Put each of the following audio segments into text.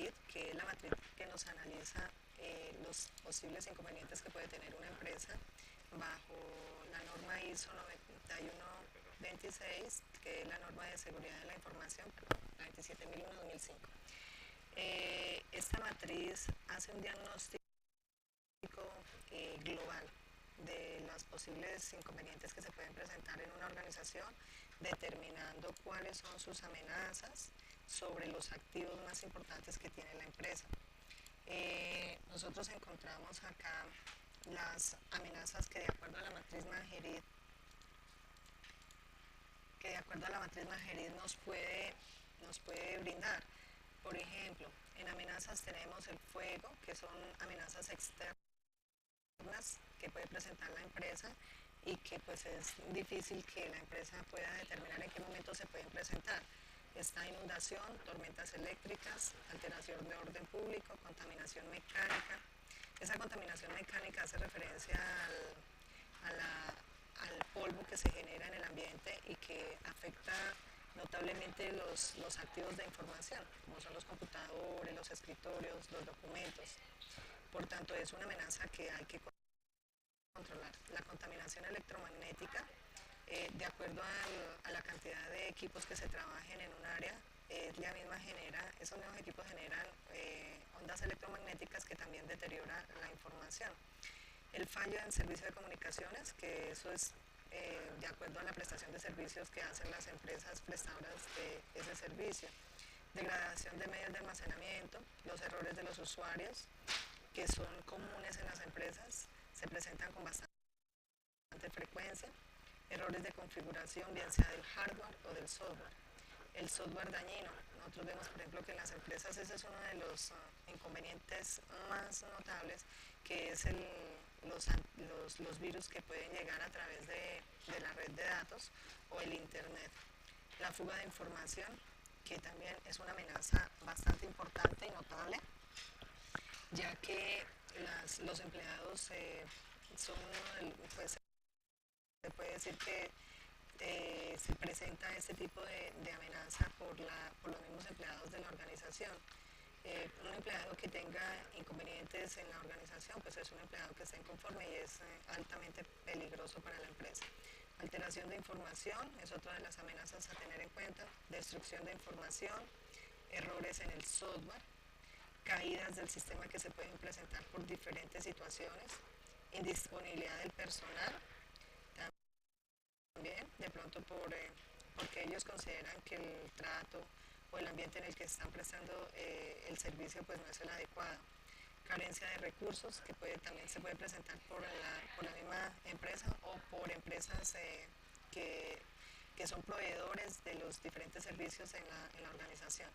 Majerit, que es la matriz que nos analiza los posibles inconvenientes que puede tener una empresa bajo la norma ISO 9126, que es la norma de seguridad de la información, la 27001-2005. Esta matriz hace un diagnóstico global de los posibles inconvenientes que se pueden presentar en una organización, determinando cuáles son sus amenazas sobre los activos más importantes que tiene la empresa. Nosotros encontramos acá las amenazas que de acuerdo a la matriz Majerit, nos puede brindar. Por ejemplo, en amenazas tenemos el fuego, que son amenazas externas que puede presentar la empresa y que pues es difícil que la empresa pueda determinar en qué momento se pueden presentar. Está inundación, tormentas eléctricas, alteración de orden público, contaminación mecánica. Esa contaminación mecánica hace referencia al polvo que se genera en el ambiente y que afecta notablemente los activos de información, como son los computadores, los escritorios, los documentos. Por tanto, es una amenaza que hay que controlar. La contaminación electromagnética, de acuerdo a la cantidad de equipos que se trabajen en un área, esos nuevos equipos generan ondas electromagnéticas que también deterioran la información. El fallo en servicio de comunicaciones, que eso es de acuerdo a la prestación de servicios que hacen las empresas prestadoras de ese servicio. Degradación de medios de almacenamiento, los errores de los usuarios, que son comunes en las empresas, se presentan con bastante frecuencia. Errores de configuración, bien sea del hardware o del software. El software dañino. Nosotros vemos, por ejemplo, que en las empresas ese es uno de los inconvenientes más notables, que es los virus que pueden llegar a través de la red de datos o el internet. La fuga de información, que también es una amenaza bastante importante y notable, ya que los empleados son pues se puede decir que se presenta este tipo de amenaza por los mismos empleados de la organización. Un empleado que tenga inconvenientes en la organización, pues es un empleado que está inconforme y es altamente peligroso para la empresa. Alteración de información es otra de las amenazas a tener en cuenta. Destrucción de información, errores en el software, caídas del sistema que se pueden presentar por diferentes situaciones, indisponibilidad del personal, también de pronto porque ellos consideran que el trato o el ambiente en el que están prestando el servicio pues no es el adecuado. Carencia de recursos, que también se puede presentar por la misma empresa o por empresas que son proveedores de los diferentes servicios en la organización.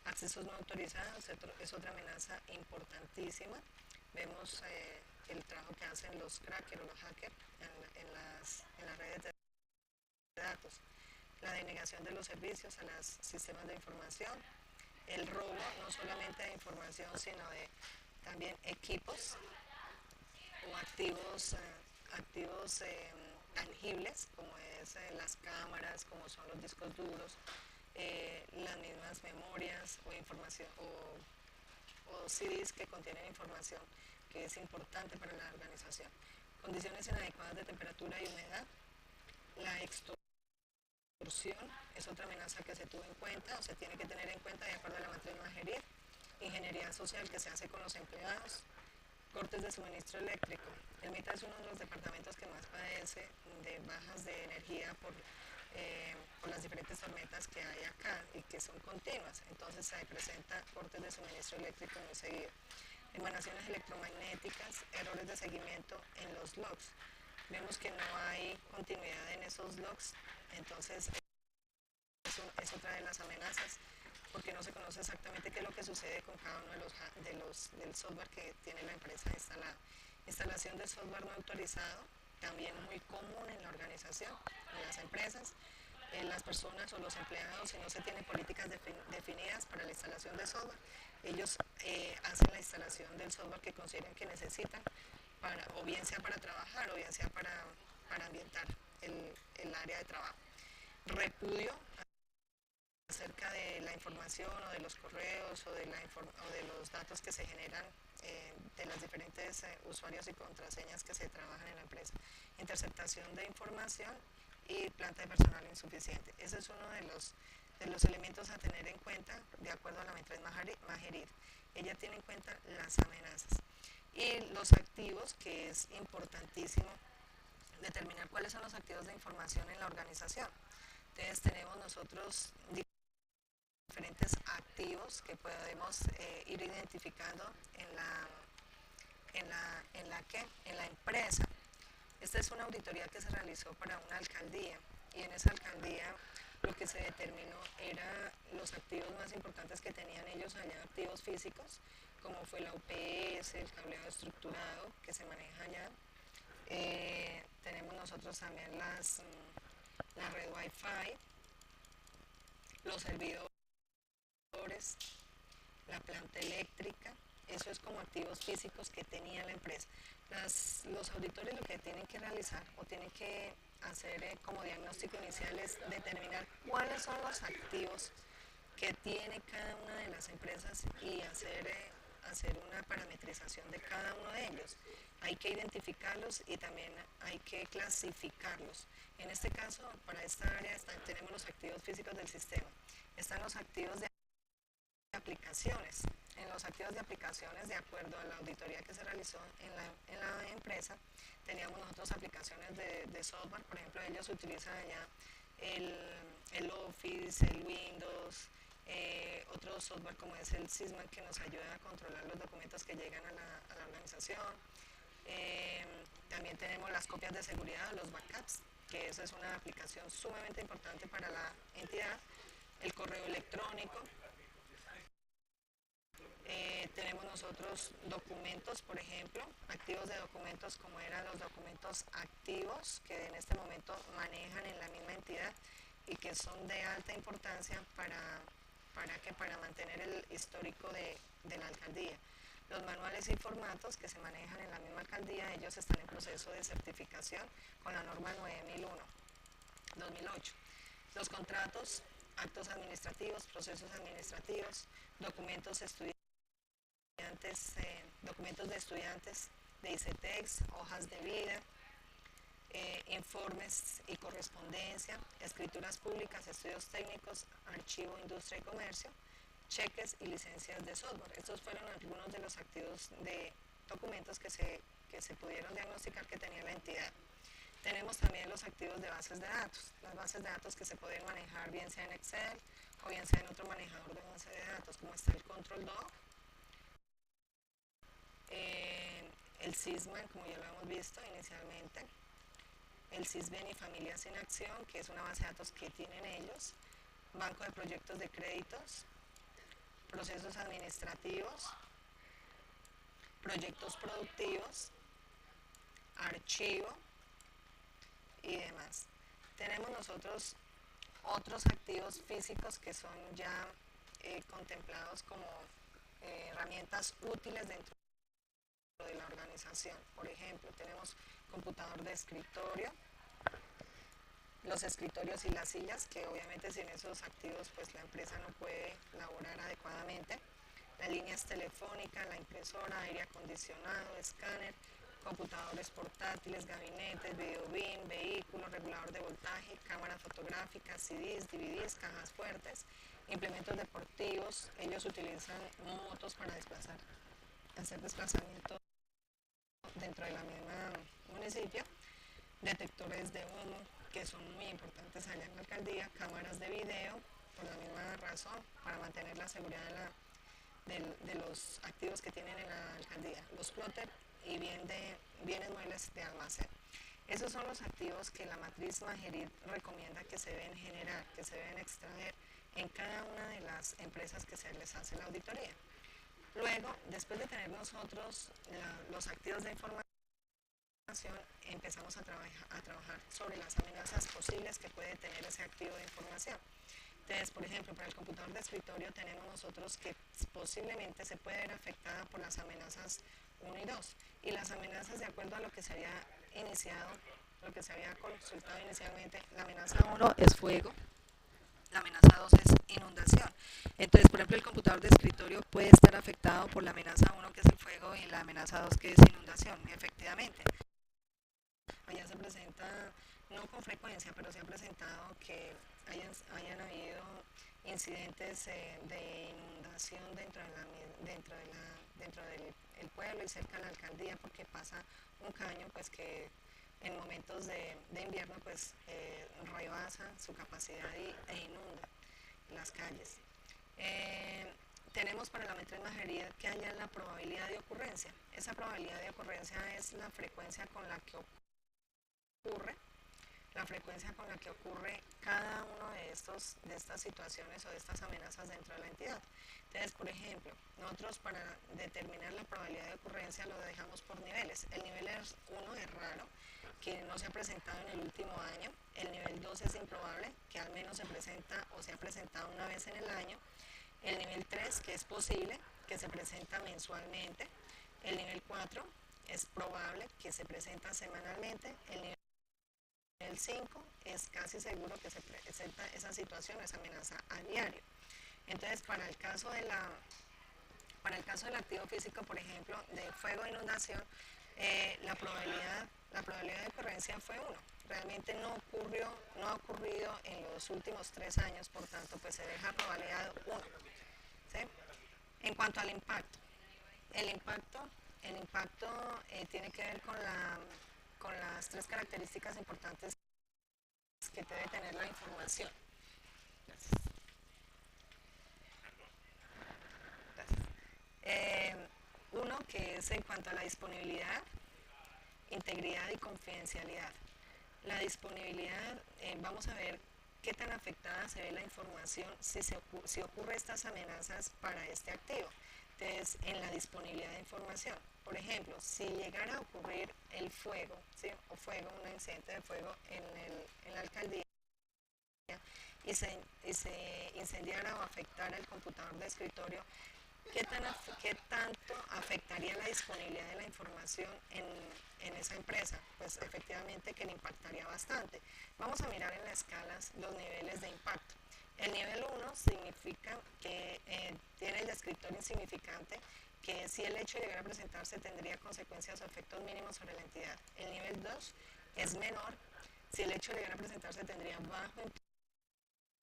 Accesos no autorizados es otra amenaza importantísima. Vemos el trabajo que hacen los crackers o los hackers en las redes de datos. La denegación de los servicios a los sistemas de información. El robo no solamente de información, sino de también equipos o activos tangibles, como es las cámaras, como son los discos duros, las mismas memorias o información o CDs que contienen información que es importante para la organización. Condiciones inadecuadas de temperatura y humedad. La extorsión es otra amenaza que se tuvo en cuenta o se tiene que tener en cuenta de acuerdo a la matriz Majerit. Ingeniería social que se hace con los empleados. Cortes de suministro eléctrico. El MITA es uno de los departamentos que más padece de bajas de energía por las diferentes tormentas que hay acá y que son continuas. Entonces se presenta cortes de suministro eléctrico muy seguido. Emanaciones electromagnéticas, errores de seguimiento en los logs. Vemos que no hay continuidad en esos logs, entonces es otra de las amenazas, porque no se conoce exactamente qué es lo que sucede con cada uno del software que tiene la empresa instalado. Instalación de software no autorizado, también muy común en la organización, en las empresas. Las personas o los empleados, si no se tienen políticas definidas para la instalación de software, ellos hacen la instalación del software que consideren que necesitan, o bien sea para trabajar o bien sea para ambientar el área de trabajo. Repudio acerca de la información o de los correos o de los datos que se generan de los diferentes usuarios y contraseñas que se trabajan en la empresa. Interceptación de información y planta de personal insuficiente. Ese es uno de los elementos a tener en cuenta de acuerdo a la matriz Majerid. Ella tiene en cuenta las amenazas y los activos, que es importantísimo determinar cuáles son los activos de información en la organización. Entonces tenemos nosotros diferentes activos que podemos ir identificando en la empresa. Esta es una auditoría que se realizó para una alcaldía y en esa alcaldía lo que se determinó era los activos más importantes que tenían ellos allá, activos físicos, como fue la UPS, el cableado estructurado que se maneja allá. Tenemos nosotros también la red Wi-Fi, los servidores, la planta eléctrica. Eso es como activos físicos que tenía la empresa. Los auditores lo que tienen que realizar o tienen que hacer como diagnóstico inicial es determinar cuáles son los activos que tiene cada una de las empresas y hacer una parametrización de cada uno de ellos. Hay que identificarlos y también hay que clasificarlos. En este caso, para esta área tenemos los activos físicos del sistema. Están los activos de aplicaciones. En los activos de aplicaciones, de acuerdo a la auditoría que se realizó en la empresa, teníamos nosotros aplicaciones de software. Por ejemplo, ellos utilizan allá el Office, el Windows, otro software como es el Sysman, que nos ayuda a controlar los documentos que llegan a la organización. También tenemos las copias de seguridad, los backups, que eso es una aplicación sumamente importante para la entidad. El correo electrónico. Tenemos nosotros documentos, por ejemplo, activos de documentos como eran los documentos activos que en este momento manejan en la misma entidad y que son de alta importancia para mantener el histórico de la alcaldía. Los manuales y formatos que se manejan en la misma alcaldía, ellos están en proceso de certificación con la norma 9001-2008. Los contratos, actos administrativos, procesos administrativos, documentos documentos de estudiantes de ICETEX, hojas de vida, informes y correspondencia, escrituras públicas, estudios técnicos, archivo, industria y comercio, cheques y licencias de software. Estos fueron algunos de los activos de documentos que se pudieron diagnosticar que tenía la entidad. Tenemos también los activos de bases de datos, las bases de datos que se pueden manejar bien sea en Excel o bien sea en otro manejador de base de datos, como está el Control Dog, el Sysman, como ya lo hemos visto inicialmente, el Sysben y Familias en Acción, que es una base de datos que tienen ellos, banco de proyectos de créditos, procesos administrativos, proyectos productivos, archivo y demás. Tenemos nosotros otros activos físicos que son ya contemplados como herramientas útiles dentro de la organización. Por ejemplo, tenemos computador de escritorio, los escritorios y las sillas, que obviamente sin esos activos pues la empresa no puede laborar adecuadamente, las líneas telefónicas, la impresora, aire acondicionado, escáner, computadores portátiles, gabinetes, videobin, vehículos, regulador de voltaje, cámaras fotográficas, CDs, DVDs, cajas fuertes, implementos deportivos. Ellos utilizan motos para hacer desplazamiento dentro de la misma municipio, detectores de humo que son muy importantes allá en la alcaldía, cámaras de video, por la misma razón, para mantener la seguridad de los activos que tienen en la alcaldía, los plotter y bienes muebles de almacén. Esos son los activos que la matriz Majerid recomienda que se deben generar, que se deben extraer en cada una de las empresas que se les hace la auditoría. Luego, después de tener nosotros los activos de información, empezamos a trabajar sobre las amenazas posibles que puede tener ese activo de información. Entonces, por ejemplo, para el computador de escritorio tenemos nosotros que posiblemente se puede ver afectada por las amenazas 1 y 2. Y las amenazas, de acuerdo a lo que se había iniciado, lo que se había consultado inicialmente, la amenaza 1 es fuego, La amenaza 2 es inundación. Entonces, por ejemplo, el computador de escritorio puede estar afectado por la amenaza uno que es el fuego, y la amenaza 2 que es inundación, efectivamente. Allá se presenta, no con frecuencia, pero se ha presentado que hayan habido incidentes de inundación dentro del el pueblo y cerca de la alcaldía, porque pasa un caño pues que en momentos de invierno pues rebasa su capacidad e inunda las calles. Eh, Tenemos para la metra imagería que haya la probabilidad de ocurrencia. Esa probabilidad de ocurrencia es la frecuencia con la que ocurre, la frecuencia con la que ocurre cada uno de estas situaciones o de estas amenazas dentro de la entidad. Entonces, por ejemplo, nosotros para determinar la probabilidad de ocurrencia lo dejamos por niveles. El nivel 1 es raro, que no se ha presentado en el último año. El nivel 2 es improbable, que al menos se presenta o se ha presentado una vez en el año. El nivel 3, que es posible, que se presenta mensualmente. El nivel 4 es probable, que se presenta semanalmente. El nivel 5 es casi seguro que se presenta esa situación, esa amenaza a diario. Entonces, para el caso del activo físico, por ejemplo, de fuego e inundación, la probabilidad de ocurrencia fue 1. Realmente no ha ocurrido en los últimos 3 años, por tanto, pues se deja probabilidad 1. ¿Sí? En cuanto al impacto, el impacto, el impacto tiene que ver con las 3 características importantes que debe tener la información. Gracias. Gracias. Uno que es en cuanto a la disponibilidad, integridad y confidencialidad. La disponibilidad, vamos a ver qué tan afectada se ve la información si ocurre estas amenazas para este activo. Entonces, en la disponibilidad de información, por ejemplo, si llegara a ocurrir el fuego, ¿sí? Un incidente de fuego en la alcaldía, y se incendiara o afectara el computador de escritorio, ¿qué tanto afectaría la disponibilidad de la información en esa empresa? Pues efectivamente que le impactaría bastante. Vamos a mirar en las escalas los niveles de impacto. El nivel 1 significa que tiene el descriptor insignificante, que si el hecho de llegar a presentarse tendría consecuencias o efectos mínimos sobre la entidad. El nivel 2 es menor, si el hecho de llegar a presentarse tendría bajo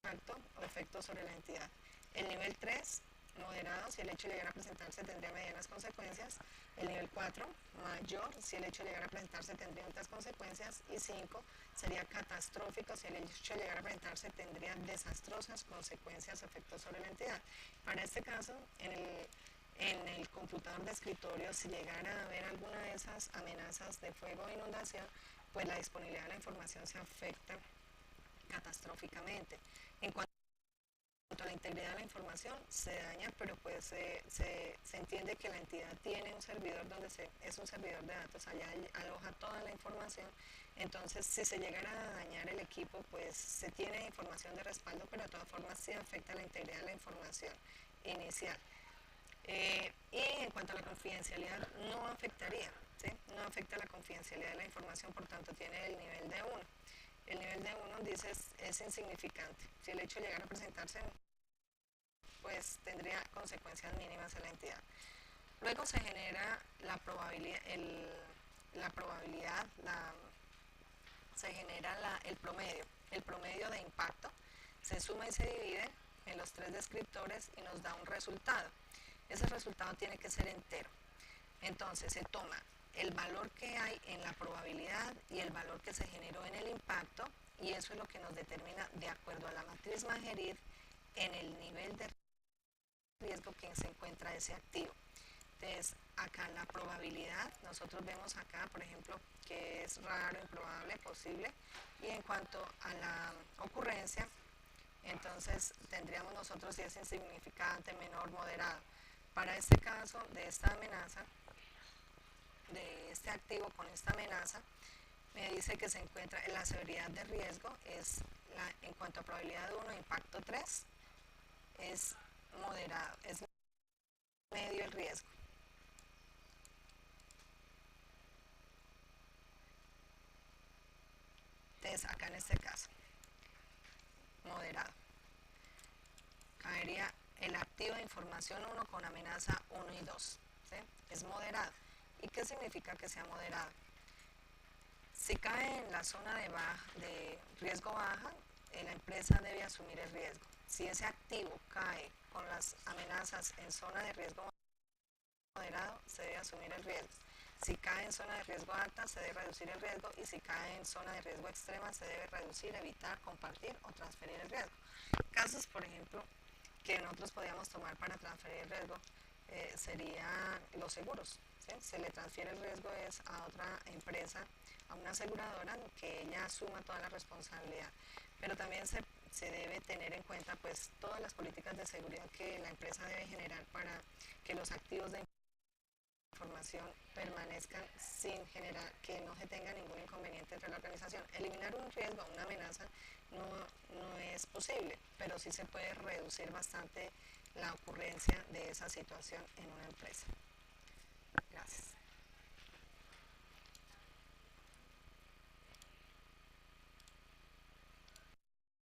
impacto o efectos sobre la entidad. El nivel 3, moderado, si el hecho de llegar a presentarse tendría medianas consecuencias. El nivel 4, mayor, si el hecho de llegar a presentarse tendría altas consecuencias. Y 5, sería catastrófico, si el hecho de llegar a presentarse tendría desastrosas consecuencias o efectos sobre la entidad. Para este caso, en el computador de escritorio, si llegara a haber alguna de esas amenazas de fuego o inundación, pues la disponibilidad de la información se afecta catastróficamente. En cuanto a la integridad de la información, se daña, pero pues se entiende que la entidad tiene un servidor es un servidor de datos, allá aloja toda la información. Entonces, si se llegara a dañar el equipo, pues se tiene información de respaldo, pero de todas formas sí afecta la integridad de la información inicial. Y en cuanto a la confidencialidad, no afectaría, ¿sí? No afecta la confidencialidad de la información, por tanto tiene el nivel de 1. El nivel de 1 dice es insignificante. Si el hecho llegara a presentarse, pues tendría consecuencias mínimas en la entidad. Luego se genera la probabilidad, se genera el promedio de impacto, se suma y se divide en los 3 descriptores y nos da un resultado. Ese resultado tiene que ser entero. Entonces se toma el valor que hay en la probabilidad y el valor que se generó en el impacto, y eso es lo que nos determina, de acuerdo a la matriz Magerid, en el nivel de riesgo que se encuentra ese activo. Entonces, acá la probabilidad, nosotros vemos acá, por ejemplo, que es raro, improbable, posible, y en cuanto a la ocurrencia, entonces tendríamos nosotros si es insignificante, menor, moderado. Para este caso de esta amenaza, de este activo con esta amenaza, me dice que se encuentra en la severidad de riesgo, en cuanto a probabilidad 1, impacto 3, es moderado, es medio el riesgo. Entonces, acá en este caso, moderado. caería el activo de información 1 con amenaza 1 y 2. ¿Sí? Es moderado. ¿Y qué significa que sea moderado? Si cae en la zona de riesgo baja, la empresa debe asumir el riesgo. Si ese activo cae con las amenazas en zona de riesgo moderado, se debe asumir el riesgo. Si cae en zona de riesgo alta, se debe reducir el riesgo, y si cae en zona de riesgo extrema, se debe reducir, evitar, compartir o transferir el riesgo. Casos, por ejemplo, que nosotros podríamos tomar para transferir el riesgo serían los seguros. ¿Sí? Se le transfiere el riesgo es a otra empresa, a una aseguradora, que ella asuma toda la responsabilidad. Pero también se debe tener en cuenta pues todas las políticas de seguridad que la empresa debe generar para que los activos de información permanezcan sin generar, que no se tenga ningún inconveniente entre la organización. Eliminar un riesgo, una amenaza, no es posible, pero sí se puede reducir bastante la ocurrencia de esa situación en una empresa.